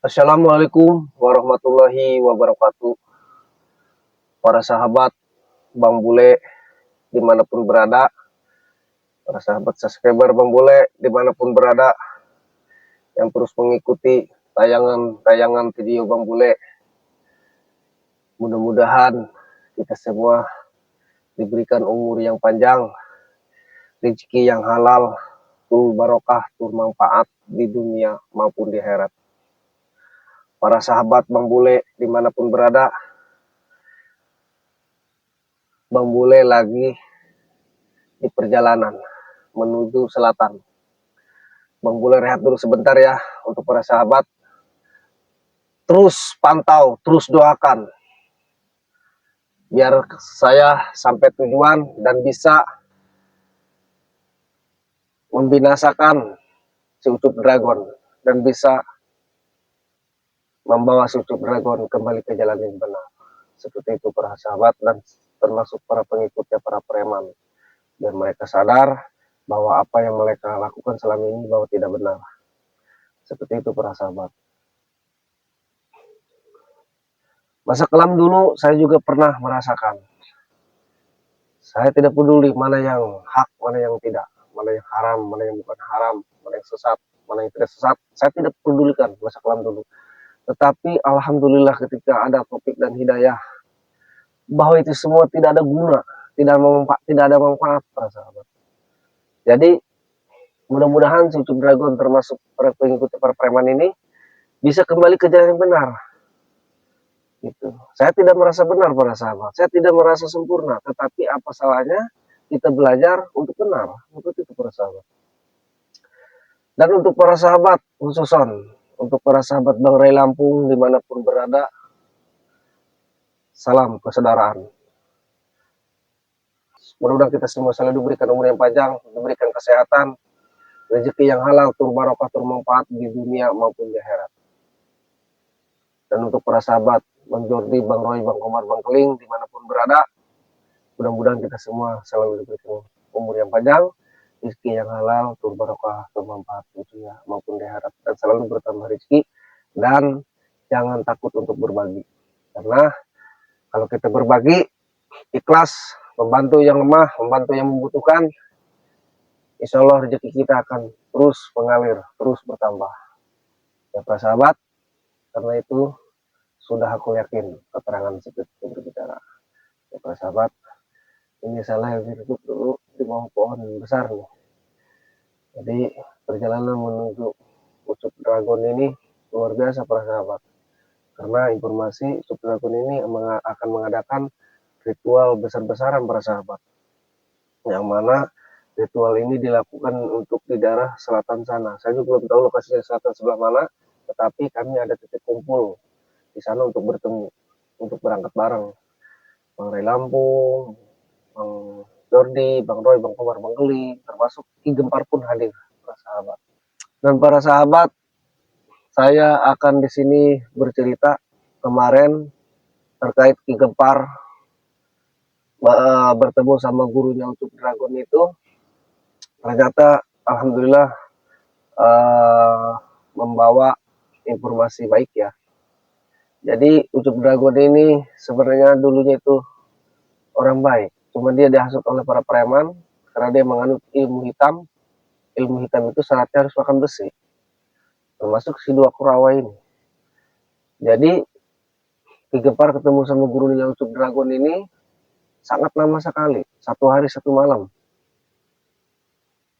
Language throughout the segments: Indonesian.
Assalamualaikum warahmatullahi wabarakatuh. Para sahabat Bang Bule dimanapun berada, para sahabat subscriber Bang Bule dimanapun berada, yang terus mengikuti tayangan-tayangan video Bang Bule. Mudah-mudahan kita semua diberikan umur yang panjang, rezeki yang halal, tur barokah, tur manfaat di dunia maupun di akhirat. Para sahabat Bang Bule dimanapun berada, Bang Bule lagi di perjalanan menuju selatan. Bang Bule rehat dulu sebentar ya. Untuk para sahabat, terus pantau, terus doakan biar saya sampai tujuan dan bisa membinasakan si Ucup Dragon dan bisa membawa si Ucup Dragon kembali ke jalan yang benar. Seperti itu para sahabat dan termasuk para pengikutnya, para preman, biar mereka sadar bahwa apa yang mereka lakukan selama ini bahwa tidak benar. Seperti itu para sahabat. Masa kelam dulu saya juga pernah merasakan. Saya tidak peduli mana yang hak, mana yang tidak, mana yang haram, mana yang bukan haram, mana yang sesat, mana yang tidak sesat. Saya tidak pedulikan masa kelam dulu. Tetapi alhamdulillah ketika ada topik dan hidayah, bahwa itu semua tidak ada guna, tidak ada manfaat para sahabat. Jadi mudah-mudahan si Ucup Dragon termasuk para pengikut para preman ini bisa kembali ke jalan yang benar. Gitu. Saya tidak merasa benar para sahabat, saya tidak merasa sempurna, tetapi apa salahnya kita belajar untuk benar, untuk itu para sahabat. Dan untuk para sahabat khususon, untuk para sahabat Bang Ray Lampung dimanapun berada, salam persaudaraan. Mudah-mudahan kita semua selalu diberikan umur yang panjang, diberikan kesehatan, rezeki yang halal, tur barokah, tur manfaat di dunia maupun di akhirat. Dan untuk para sahabat Bang Jordi, Bang Roy, Bang Komar, Bang Keling dimanapun berada, mudah-mudahan kita semua selalu diberikan umur yang panjang, rezeki yang halal, tur barokah, tur manfaat dunia maupun di akhirat, dan selalu bertambah rezeki. Dan jangan takut untuk berbagi, karena kalau kita berbagi ikhlas, membantu yang lemah, membantu yang membutuhkan, insya Allah rezeki kita akan terus mengalir, terus bertambah ya para sahabat. Karena itu sudah aku yakin keterangan seperti itu berbicara ya para sahabat. Ini salah yang ditutup dulu di bawah pohon besar nih. Jadi perjalanan menuju Ucup Dragon ini luar biasa para sahabat, karena informasi Ucup Dragon ini akan mengadakan ritual besar-besaran para sahabat, yang mana ritual ini dilakukan untuk di daerah selatan sana. Saya juga belum tahu lokasinya selatan sebelah mana, tetapi kami ada titik kumpul di sana untuk bertemu, untuk berangkat bareng. Bang Ray Lampung, Bang Jordi, Bang Roy, Bang Komar, Bang Geli, termasuk Ki Gempar pun hadir para sahabat. Dan para sahabat, saya akan di sini bercerita kemarin terkait Ki Gempar bertemu sama gurunya Ucup Dragon itu. Ternyata alhamdulillah membawa informasi baik ya. Jadi Ucup Dragon ini sebenarnya dulunya itu orang baik, cuma dia dihasut oleh para preman karena dia menganut ilmu hitam. Ilmu hitam itu syaratnya harus makan besi, termasuk si dua Kurawa ini. Jadi Ki Gempar ketemu sama gurunya Ucup Dragon ini sangat lama sekali, 1 hari 1 malam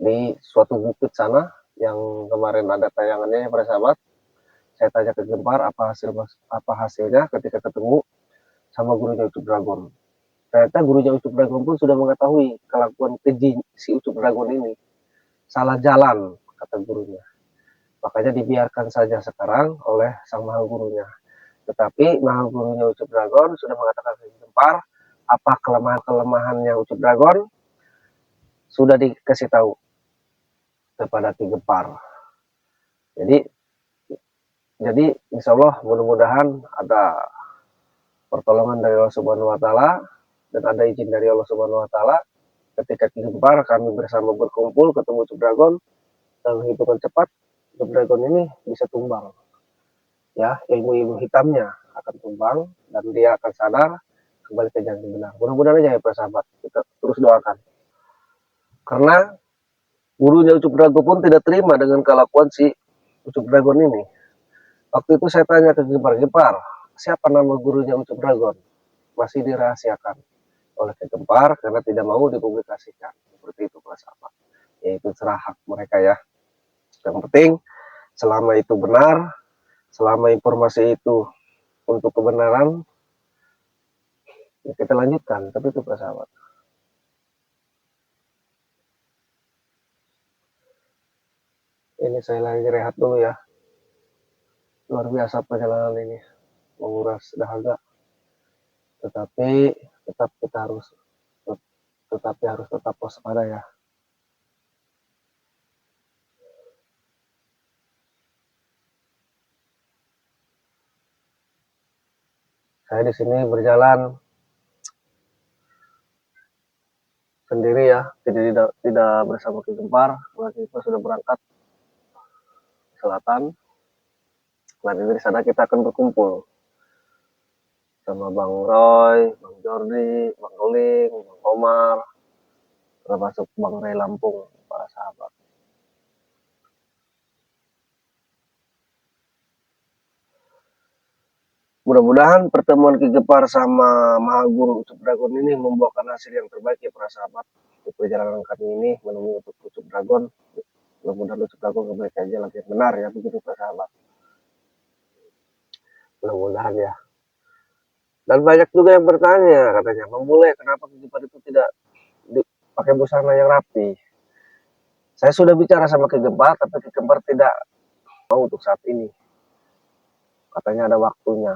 di suatu bukit sana yang kemarin ada tayangannya ya para sahabat. Saya tanya ke Gempar apa hasilnya ketika ketemu sama gurunya Ucup Dragon. Ternyata gurunya Ucup Dragon pun sudah mengetahui kelakuan keji si Ucup Dragon ini. Salah jalan, kata gurunya. Makanya dibiarkan saja sekarang oleh sang maha gurunya. Tetapi maha gurunya Ucup Dragon sudah mengatakan ke Gempar apa kelemahan-kelemahannya Ucup Dragon, sudah dikasih tahu kepada Ki Gempar. Jadi insya Allah mudah-mudahan ada pertolongan dari Allah Subhanahu Wa Taala dan ada izin dari Allah Subhanahu Wa Taala. Ketika Ki Gempar kami bersama berkumpul ketemu Ucup Dragon, dalam hitungan cepat Ucup Dragon ini bisa tumbang. ya, ilmu-ilmu hitamnya akan tumbang dan dia akan sadar kembali ke jalan yang benar. Mudah-mudahan aja ya para sahabat, kita terus doakan. Karena gurunya Ucup Drago pun tidak terima dengan kelakuan si Ucup Dragon ini. Waktu itu saya tanya ke Gempar-Gempar, siapa nama gurunya Ucup Dragon? Masih dirahasiakan oleh Ki Gempar karena tidak mau dipublikasikan. Seperti itu para sahabat. Yaitu serah hak mereka ya. Yang penting selama itu benar, selama informasi itu untuk kebenaran, ya kita lanjutkan. Tapi itu para sahabat. Ini saya lagi rehat dulu ya. Luar biasa perjalanan ini, menguras dahaga. Tetapi tetap kita harus tetap waspada ya. Saya di sini berjalan sendiri ya, tidak bersama Ki Gempar. Kita sudah berangkat ke selatan. Dan dari sana kita akan berkumpul sama Bang Roy, Bang Jordi, Bang Goling, Bang Omar, termasuk Bang Ray Lampung, para sahabat. Mudah-mudahan pertemuan Ki Gempar sama Mahaguru Ucup Dragon ini membuahkan hasil yang terbaik ya para sahabat. Di perjalanan kami ini menemui Ucup Dragon. Mudah-mudahan Ucup Dragon kembali ke jalan yang benar ya, begitu para sahabat. Mudah-mudahan ya. Dan banyak juga yang bertanya katanya, Bang Bule kenapa Ki Gempar itu tidak pakai busana yang rapi? Saya sudah bicara sama Ki Gempar, tapi Ki Gempar tidak mau untuk saat ini. Katanya ada waktunya.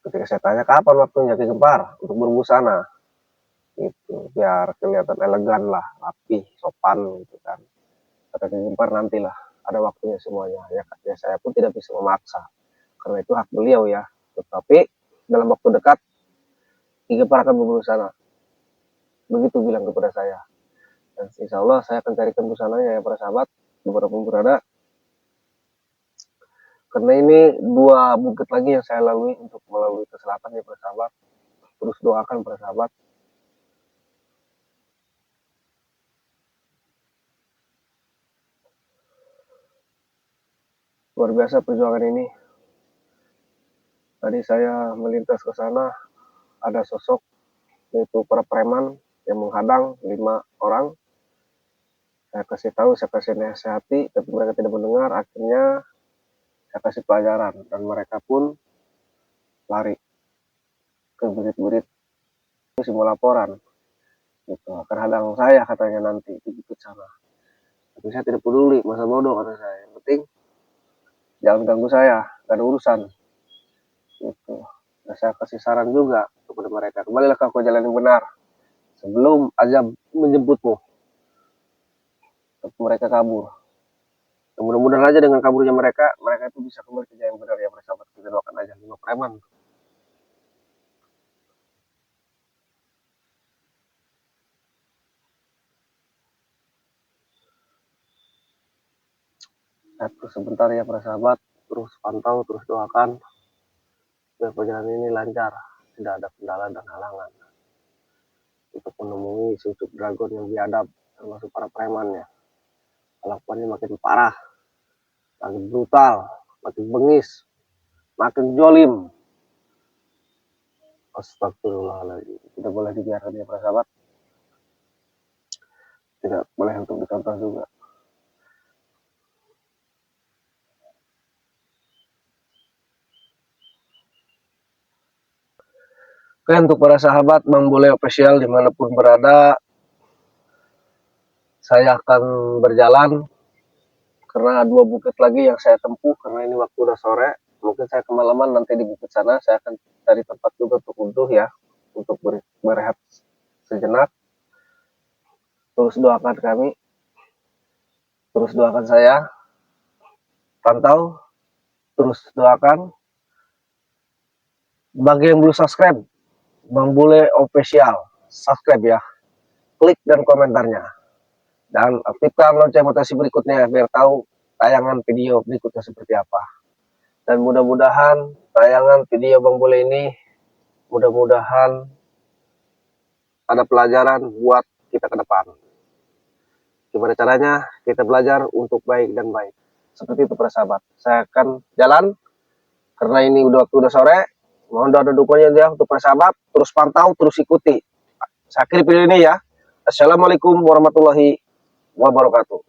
Ketika saya tanya kapan waktunya Ki Gempar untuk berbusana, itu biar kelihatan elegan lah, rapi, sopan gitu kan. Kata Ki Gempar nantilah, ada waktunya semuanya. Ya saya pun tidak bisa memaksa, karena itu hak beliau ya. Tetapi dalam waktu dekat Ki Gempar akan berbusana. Begitu bilang kepada saya. Dan insya Allah saya akan carikan busananya ya para sahabat, beberapa berada. Karena ini 2 bukit lagi yang saya lalui untuk melalui ke selatan ya para sahabat. Terus doakan para sahabat. Luar biasa perjuangan ini. Tadi saya melintas ke sana, ada sosok yaitu para preman yang menghadang 5 orang. Saya kasih tahu, saya kasih nasihati, tapi mereka tidak mendengar. Akhirnya saya kasih pelajaran dan mereka pun lari ke burit-burit. Itu semua laporan. Gitu. Akan hadang saya katanya nanti di sana. Tapi saya tidak peduli, masa bodoh kata saya. Yang penting jangan ganggu saya, gak ada urusan. Gitu. Dan saya kasih saran juga kepada mereka, kembalilah kau ke jalan yang benar sebelum azab menjemputmu. Tapi mereka kabur. Dan mudah-mudahan aja dengan kaburnya mereka itu bisa kembali ke jalan yang benar ya para sahabat. Kita doakan aja 5 preman. Terus sebentar ya para sahabat, terus pantau, terus doakan biar perjalanan ini lancar, tidak ada kendala dan halangan untuk menemui Ucup Dragon yang biadab, termasuk para premannya. Kelakuannya makin parah, makin brutal, makin bengis, makin jolim. Astagfirullahaladzim. Tidak boleh dibiarkan ya para sahabat. Tidak boleh untuk dicontoh juga. Oke, untuk para sahabat Bang Bule Official dimanapun berada, saya akan berjalan karena 2 bukit lagi yang saya tempuh. Karena ini waktu udah sore, mungkin saya kemalaman nanti di bukit sana. Saya akan cari tempat juga untuk wudhu ya, untuk berehat sejenak. Terus doakan kami, terus doakan saya, pantau, terus doakan. Bagi yang belum subscribe Bang Bule Official, subscribe ya, klik dan komentarnya, dan aktifkan lonceng notifikasi berikutnya biar tahu tayangan video berikutnya seperti apa. Dan mudah-mudahan tayangan video Bang Bule ini mudah-mudahan ada pelajaran buat kita ke depan. Gimana caranya kita belajar untuk baik dan baik. Seperti itu para sahabat. Saya akan jalan karena ini udah sore. Mohon doa dan dukungannya ya untuk para sahabat. Terus pantau, terus ikuti. Saya akhiri video ini ya. Assalamualaikum warahmatullahi wabarakatuh.